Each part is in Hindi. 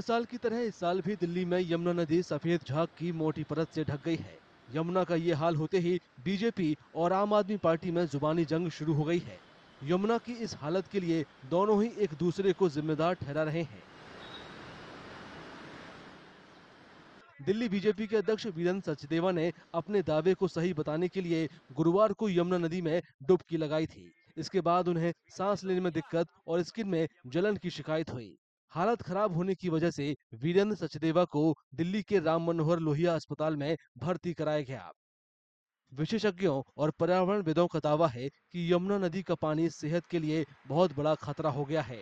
हर साल की तरह इस साल भी दिल्ली में यमुना नदी सफेद झाग की मोटी परत से ढक गई है। यमुना का ये हाल होते ही बीजेपी और आम आदमी पार्टी में जुबानी जंग शुरू हो गई है। यमुना की इस हालत के लिए दोनों ही एक दूसरे को जिम्मेदार ठहरा रहे हैं। दिल्ली बीजेपी के अध्यक्ष वीरेंद्र सचदेवा ने अपने दावे को सही बताने के लिए गुरुवार को यमुना नदी में डुबकी लगाई थी। इसके बाद उन्हें सांस लेने में दिक्कत और स्किन में जलन की शिकायत हुई। हालत खराब होने की वजह से वीरेंद्र सचदेवा को दिल्ली के राम मनोहर लोहिया अस्पताल में भर्ती कराया गया। विशेषज्ञों और पर्यावरणविदों का दावा है कि यमुना नदी का पानी सेहत के लिए बहुत बड़ा खतरा हो गया है।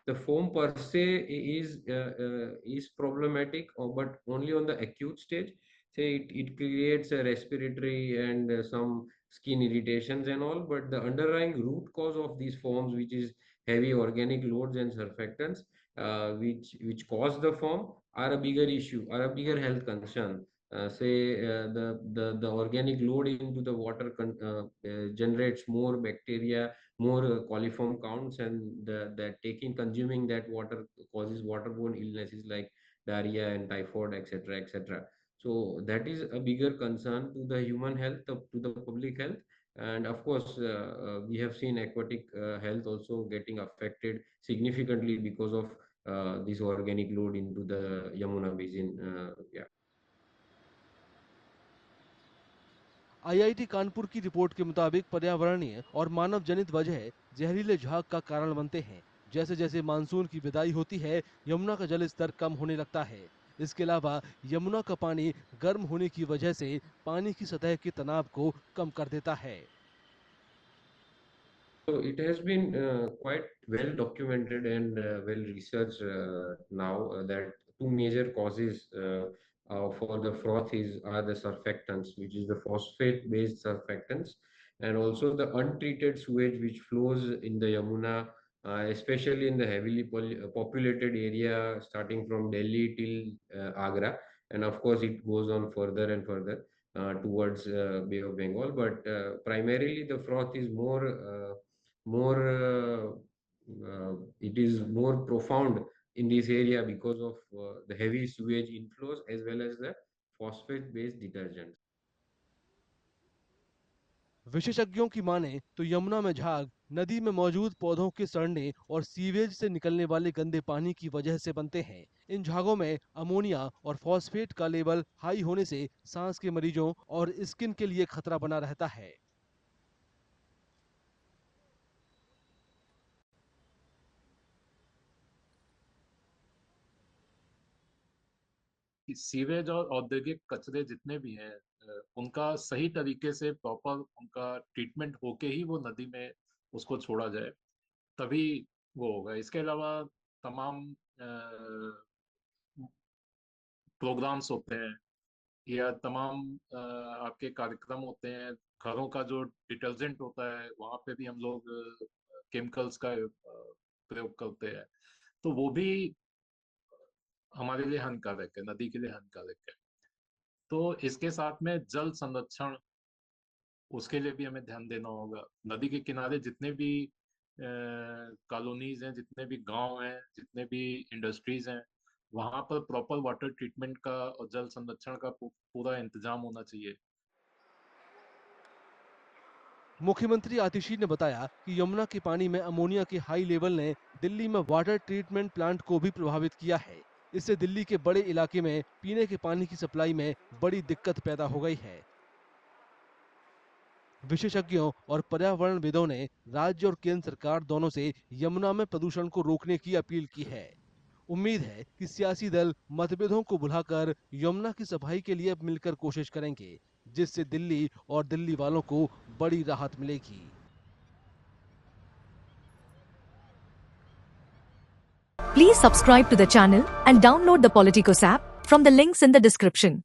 The foam per se is problematic, but only on the acute stage. Say it creates a respiratory and some skin irritations and all, but the underlying root cause of these foams, which is heavy organic loads and surfactants, which cause the foam, are a bigger issue, are a bigger health concern. The organic load into the water generates more bacteria, more coliform counts, and that consuming that water causes waterborne illnesses like diarrhea and typhoid, etc., etc. So that is a bigger concern to the human health, to the public health. And of course, we have seen aquatic health also getting affected significantly because of this organic load into the Yamuna basin. Yeah. IIT Kanpur की रिपोर्ट के मुताबिक पर्यावरणीय और मानव जनित वजह जहरीले झाग का कारण बनते हैं। जैसे जैसे मानसून की विदाई होती है, यमुना का जल स्तर कम होने लगता है। इसके अलावा यमुना का पानी गर्म होने की वजह से पानी की सतह के तनाव को कम कर देता है। So it has been quite well documented and well researched now that two major causes for the froth are the surfactants, which is the phosphate-based surfactants, and also the untreated sewage which flows in the Yamuna, especially in the heavily populated area starting from Delhi till Agra, and of course it goes on further and further towards Bay of Bengal. But primarily the froth is it is more profound in this area because of the heavy sewage inflows as well as the phosphate based detergents. विशेषज्ञों की माने तो यमुना में झाग नदी में मौजूद पौधों के सड़ने और सीवेज से निकलने वाले गंदे पानी की वजह से बनते हैं। इन झागों में अमोनिया और फॉस्फेट का लेवल हाई होने से सांस के मरीजों और स्किन के लिए खतरा बना रहता है। सीवेज और औद्योगिक कचरे जितने भी हैं उनका सही तरीके से प्रॉपर उनका ट्रीटमेंट होके ही वो नदी में उसको छोड़ा जाए, तभी वो होगा। इसके अलावा तमाम प्रोग्राम्स होते हैं या तमाम आपके कार्यक्रम होते हैं, घरों का जो डिटर्जेंट होता है वहां पे भी हम लोग केमिकल्स का प्रयोग करते हैं, तो वो भी हमारे लिए हानिकारक है, नदी के लिए हानिकारक है। तो इसके साथ में जल संरक्षण, उसके लिए भी हमें ध्यान देना होगा। नदी के किनारे जितने भी कॉलोनीज हैं, जितने भी गांव हैं, जितने भी इंडस्ट्रीज हैं, वहां पर प्रॉपर वाटर ट्रीटमेंट का और जल संरक्षण का पूरा इंतजाम होना चाहिए। मुख्यमंत्री आतिशी ने बताया कि यमुना के पानी में अमोनिया के हाई लेवल ने दिल्ली में वाटर ट्रीटमेंट प्लांट को भी प्रभावित किया है। इससे दिल्ली के बड़े इलाके में पीने के पानी की सप्लाई में बड़ी दिक्कत पैदा हो गई है। विशेषज्ञों और पर्यावरणविदों ने राज्य और केंद्र सरकार दोनों से यमुना में प्रदूषण को रोकने की अपील की है। उम्मीद है कि सियासी दल मतभेदों को भुलाकर यमुना की सफाई के लिए अब मिलकर कोशिश करेंगे, जिससे दिल्ली और दिल्ली वालों को बड़ी राहत मिलेगी। Please subscribe to the channel and download the Politicos app from the links in the description.